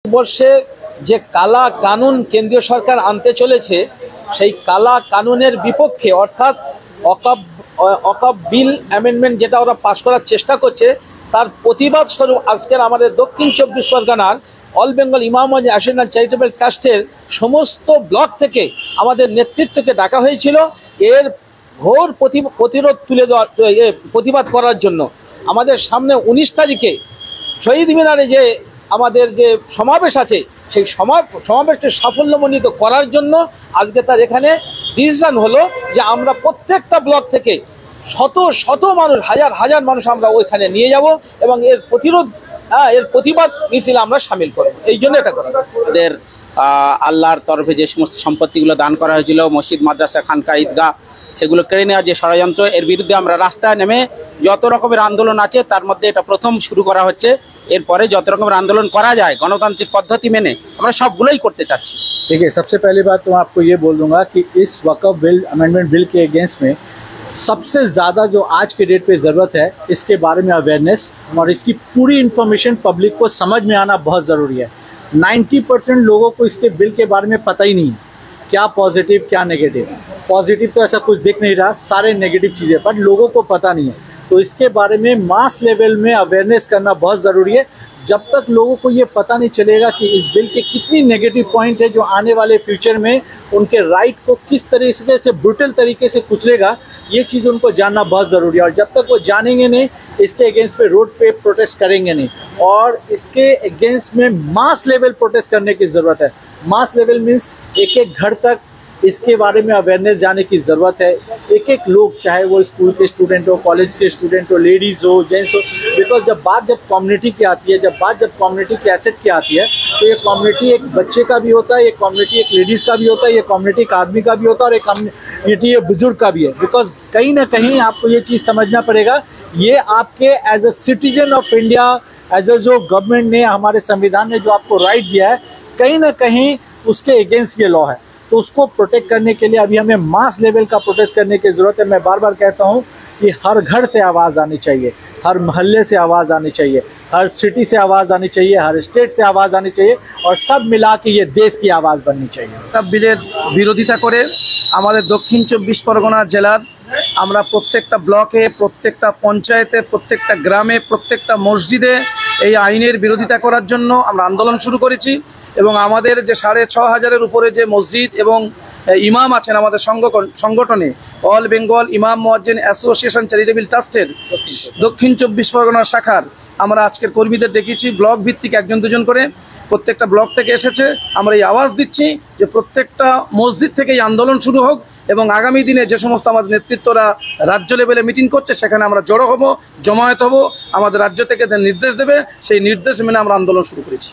বর্ষে যে কালা কানুন কেন্দ্রীয় সরকার আনতে চলেছে সেই কালা কানুনের বিপক্ষে অর্থাৎ অকাব বিল অ্যামেন্ডমেন্ট যেটা ওরা পাশ করার চেষ্টা করছে তার প্রতিবাদ স্বরূপ আজকের আমাদের দক্ষিণ চব্বিশ পরগনার অল বেঙ্গল ইমাম অ্যাসোসিয়েশন চ্যারিটেবল ট্রাস্টের সমস্ত ব্লক থেকে আমাদের নেতৃত্বকে ডাকা হয়েছিল এর ঘোর প্রতিবাদ করার জন্য। আমাদের সামনে 19 তারিখে শহীদ মিনারে যে আমাদের যে সমাবেশ আছে সেই সমাবেশকে সাফল্যমণ্ডিত করার জন্য আজকে তার এখানে ডিসিশন হলো যে আমরা প্রত্যেকটা ব্লক থেকে শত মানুষ হাজার মানুষ আমরা ওইখানে নিয়ে যাব এবং এর প্রতিবাদ মিছিল আমরা সামিল করব। এই জন্য এটা করা আমাদের আল্লাহর তরফে যে সমস্ত সম্পত্তিগুলো দান করা হয়েছিল মসজিদ মাদ্রাসা খানকা ঈদগাহ সেগুলো কেড়ে নেওয়ার যে ষড়যন্ত্র এর বিরুদ্ধে আমরা রাস্তায় নেমে যত রকমের আন্দোলন আছে তার মধ্যে এটা প্রথম শুরু করা হচ্ছে। এরপরে যত রকমের আন্দোलन করা যায় গণতান্ত্रिक पद्धति মেনে আমরা সবগুলোই করতে চাচ্ছি। देखिए, सबसे पहली बात तो मैं आपको ये बोल दूंगा कि इस वक्फ बिल अमेंडमेंट बिल के अगेंस्ट में सबसे ज़्यादा जो आज के डेट पे ज़रूरत है इसके बारे में अवेयरनेस और इसकी पूरी इन्फॉर्मेशन पब्लिक को समझ में आना बहुत ज़रूरी है। 90% लोगों को इसके बिल के बारे में पता ही नहीं है, क्या पॉजिटिव क्या नेगेटिव। पॉजिटिव तो ऐसा कुछ दिख नहीं रहा, सारे नेगेटिव चीज़ें, बट लोगों को पता नहीं है। तो इसके बारे में मास लेवल में अवेयरनेस करना बहुत ज़रूरी है। जब तक लोगों को ये पता नहीं चलेगा कि इस बिल के कितनी नेगेटिव पॉइंट है जो आने वाले फ्यूचर में उनके राइट को किस तरीके से ब्रूटल तरीके से कुचलेगा, ये चीज़ उनको जानना बहुत ज़रूरी है। और जब तक वो जानेंगे नहीं इसके अगेंस्ट पे रोड पे प्रोटेस्ट करेंगे नहीं, और इसके अगेंस्ट में मास लेवल प्रोटेस्ट करने की ज़रूरत है। मास लेवल मीन्स एक घर तक इसके बारे में अवेयरनेस जाने की ज़रूरत है। एक लोग, चाहे वो स्कूल के स्टूडेंट हो, कॉलेज के स्टूडेंट हो, लेडीज़ हो, जेंट्स हो, बिकॉज जब कम्युनिटी की आती है, जब कम्युनिटी के एसेट की आती है, तो ये कम्युनिटी एक बच्चे का भी होता है, ये कम्युनिटी एक लेडीज़ का भी होता है, ये कम्युनिटी एक आदमी का भी होता है और एक कम्युनिटी ये बुजुर्ग का भी है। बिकॉज कहीं ना कहीं आपको ये चीज़ समझना पड़ेगा, ये आपके as a citizen of India, as a जो गवर्नमेंट ने हमारे संविधान ने जो आपको राइट दिया है, कहीं ना कहीं उसके अगेंस्ट ये लॉ है। तो उसको प्रोटेक्ट करने के लिए अभी हमें मास लेवल का प्रोटेस्ट करने की ज़रूरत है। मैं बार बार कहता हूँ कि हर घर से आवाज़ आनी चाहिए, हर मोहल्ले से आवाज़ आनी चाहिए, हर सिटी से आवाज़ आनी चाहिए, हर स्टेट से आवाज़ आनी चाहिए, और सब मिला के ये देश की आवाज़ बननी चाहिए। तब बिलेर বিরোধিতা করে আমাদের দক্ষিণ 24 পরগনা জেলার আমরা প্রত্যেকটা ব্লকে, প্রত্যেকটা পঞ্চায়েতে, প্রত্যেকটা গ্রামে, প্রত্যেকটা মসজিদে এই আইনের বিরোধিতা করার জন্য আমরা আন্দোলন শুরু করেছি। এবং আমাদের যে 6500-এর উপরে যে মসজিদ এবং ইমাম আছেন আমাদের সংগঠনে অল বেঙ্গল ইমাম মুয়াজ্জিন অ্যাসোসিয়েশন চ্যারিটেবল ট্রাস্টের দক্ষিণ 24 পরগনা শাখার আমরা আজকের কর্মীদের দেখিয়েছি ব্লক ভিত্তিক 1-2 করে প্রত্যেকটা ব্লক থেকে এসেছে। আমরা এই আওয়াজ দিচ্ছি যে প্রত্যেকটা মসজিদ থেকে এই আন্দোলন শুরু হোক এবং আগামী দিনে যে সমস্ত আমাদের নেতৃত্বরা রাজ্য লেভেলে মিটিং করছে সেখানে আমরা জড়ো হব, জমায়েত হব, আমাদের রাজ্য থেকে নির্দেশ দেবে, সেই নির্দেশ মেনে আমরা আন্দোলন শুরু করেছি।